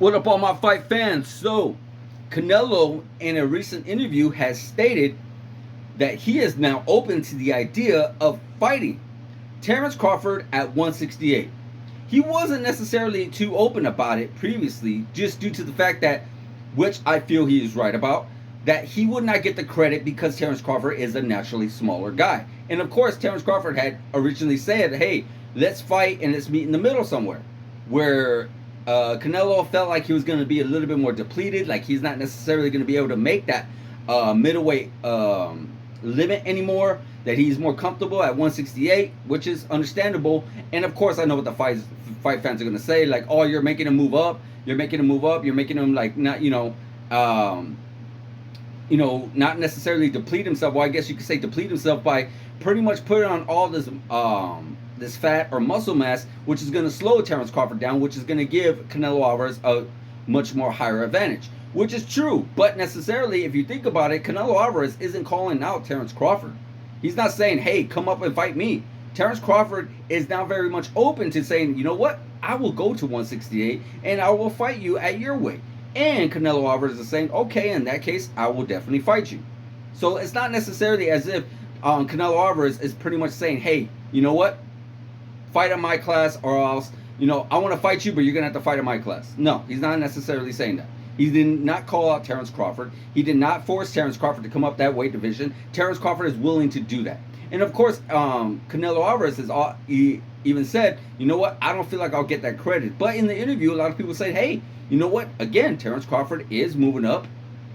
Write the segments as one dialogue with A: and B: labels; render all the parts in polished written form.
A: What up, all my fight fans? So, Canelo, in a recent interview, has stated that he is now open to the idea of fighting Terrence Crawford at 168. He wasn't necessarily too open about it previously, just due to the fact that, which I feel he is right about, that he would not get the credit because Terrence Crawford is a naturally smaller guy. And of course, Terrence Crawford had originally said, hey, let's fight and let's meet in the middle somewhere. Where Canelo felt like he was going to be a little bit more depleted, like he's not necessarily going to be able to make that middleweight limit anymore, that he's more comfortable at 168, which is understandable. And of course, I know what the fight fans are going to say, like, oh, you're making him move up, you're making him like not, not necessarily deplete himself. Well, I guess you could say deplete himself by pretty much putting on all this fat or muscle mass, which is going to slow Terrence Crawford down, which is going to give Canelo Alvarez a much more higher advantage, which is true. But necessarily, if you think about it, Canelo Alvarez isn't calling out Terrence Crawford. He's not saying, hey, come up and fight me. Terrence Crawford is now very much open to saying, you know what, I will go to 168 and I will fight you at your weight. And Canelo Alvarez is saying, okay, in that case, I will definitely fight you. So it's not necessarily as if Canelo Alvarez is pretty much saying, hey, you know what, fight in my class or else, I want to fight you, but you're going to have to fight in my class. No, he's not necessarily saying that. He did not call out Terrence Crawford. He did not force Terrence Crawford to come up that weight division. Terrence Crawford is willing to do that. And of course, Canelo Alvarez he even said, you know what, I don't feel like I'll get that credit. But in the interview, a lot of people say, hey, you know what, again, Terrence Crawford is moving up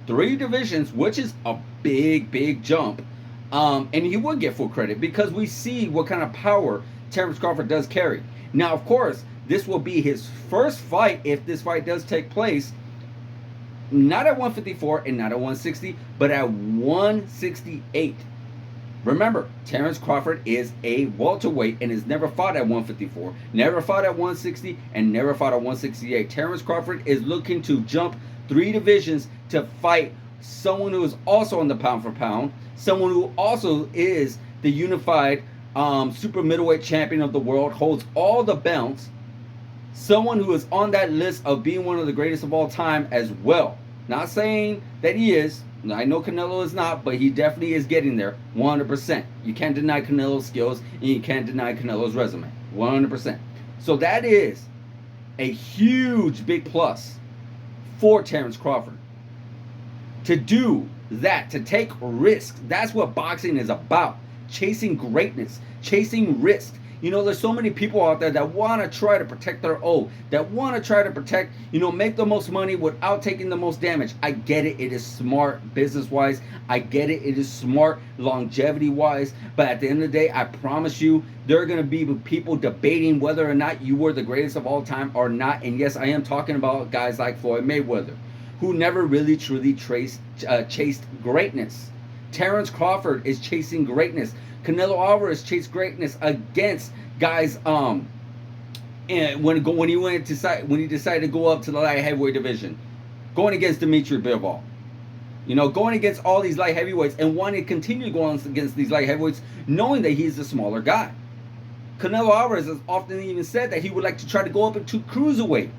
A: 3 divisions, which is a big, big jump. And he would get full credit because we see what kind of power Terrence Crawford does carry. Now, of course, this will be his first fight, if this fight does take place, not at 154 and not at 160, but at 168. Remember, Terrence Crawford is a welterweight and has never fought at 154, never fought at 160, and never fought at 168. Terrence Crawford is looking to jump 3 divisions to fight someone who is also on the pound for pound, someone who also is the unified super middleweight champion of the world, holds all the belts, someone who is on that list of being one of the greatest of all time as well. Not saying that he is. I know Canelo is not, but he definitely is getting there 100%. You can't deny Canelo's skills, and you can't deny Canelo's resume 100%. So that is a huge big plus for Terrence Crawford. To do that, to take risks, that's what boxing is about. Chasing greatness, chasing risk. There's so many people out there that want to try to protect their oath, that want to try to protect, make the most money without taking the most damage. I get it. It is smart business-wise. I get it. It is smart longevity-wise. But at the end of the day, I promise you, there are going to be people debating whether or not you were the greatest of all time or not. And yes, I am talking about guys like Floyd Mayweather, who never really truly chased greatness. Terrence Crawford is chasing greatness. Canelo Alvarez chased greatness against guys. And when he decided to go up to the light heavyweight division, going against Dimitri Bivol, going against all these light heavyweights and wanting to continue to go on against these light heavyweights, knowing that he's a smaller guy. Canelo Alvarez has often even said that he would like to try to go up into cruiserweight.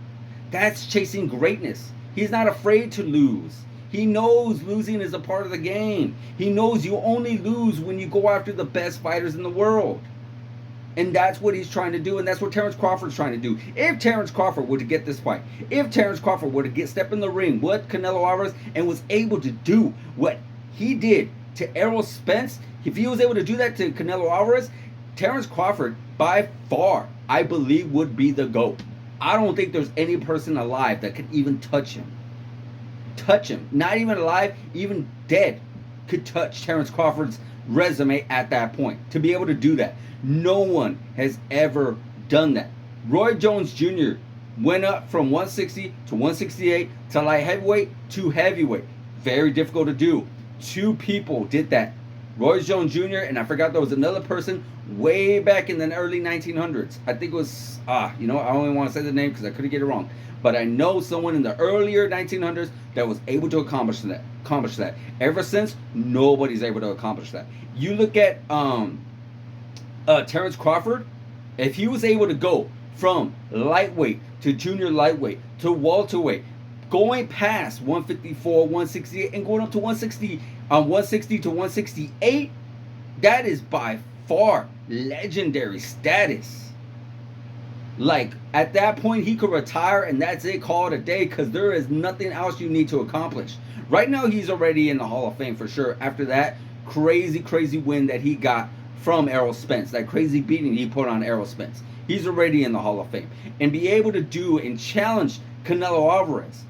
A: That's chasing greatness. He's not afraid to lose. He knows losing is a part of the game. He knows you only lose when you go after the best fighters in the world. And that's what he's trying to do, and that's what Terrence Crawford's trying to do. If Terrence Crawford were to get this fight, if Terrence Crawford were to step in the ring with Canelo Alvarez and was able to do what he did to Errol Spence, if he was able to do that to Canelo Alvarez, Terrence Crawford, by far, I believe, would be the GOAT. I don't think there's any person alive that could even touch him. Not even alive, even dead, could touch Terrence Crawford's resume at that point. To be able to do that, no one has ever done that. Roy Jones Jr. went up from 160 to 168 to light heavyweight to heavyweight. Very difficult to do. 2 people did that. Roy Jones Jr. and I forgot there was another person way back in the early 1900s. I think it was I only want to say the name because I couldn't get it wrong. But I know someone in the earlier 1900s that was able to accomplish that. Ever since, nobody's able to accomplish that. You look at Terrence Crawford. If he was able to go from lightweight to junior lightweight to welterweight, going past 154, 168, and going up to 160 to 168. That is by far legendary status. Like, at that point, he could retire and that's it, call it a day, because there is nothing else you need to accomplish. Right now, he's already in the Hall of Fame for sure. After that crazy win that he got from Errol Spence, that crazy beating he put on Errol Spence, he's already in the Hall of Fame. And be able to do and challenge Canelo Alvarez,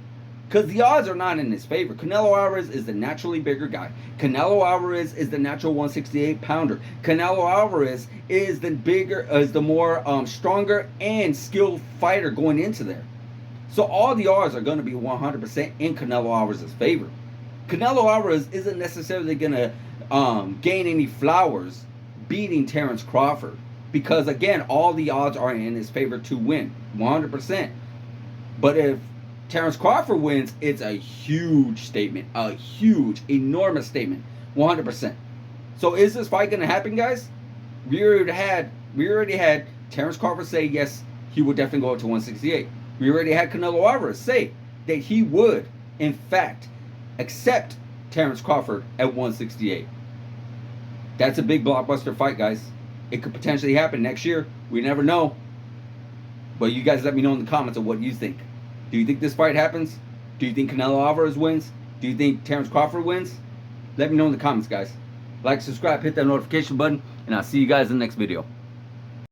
A: because the odds are not in his favor. Canelo Alvarez is the naturally bigger guy. Canelo Alvarez is the natural 168 pounder. Canelo Alvarez is the more stronger and skilled fighter going into there. So all the odds are going to be 100% in Canelo Alvarez's favor. Canelo Alvarez isn't necessarily going to gain any flowers beating Terence Crawford, because again, all the odds are in his favor to win 100%. But if Terence Crawford wins, it's a huge statement. A huge, enormous statement. 100%. So is this fight going to happen, guys? We already had Terence Crawford say yes, he would definitely go up to 168. We already had Canelo Alvarez say that he would, in fact, accept Terence Crawford at 168. That's a big blockbuster fight, guys. It could potentially happen next year. We never know. But you guys let me know in the comments of what you think. Do you think this fight happens? Do you think Canelo Alvarez wins? Do you think Terence Crawford wins? Let me know in the comments, guys. Like, subscribe, hit that notification button, and I'll see you guys in the next video.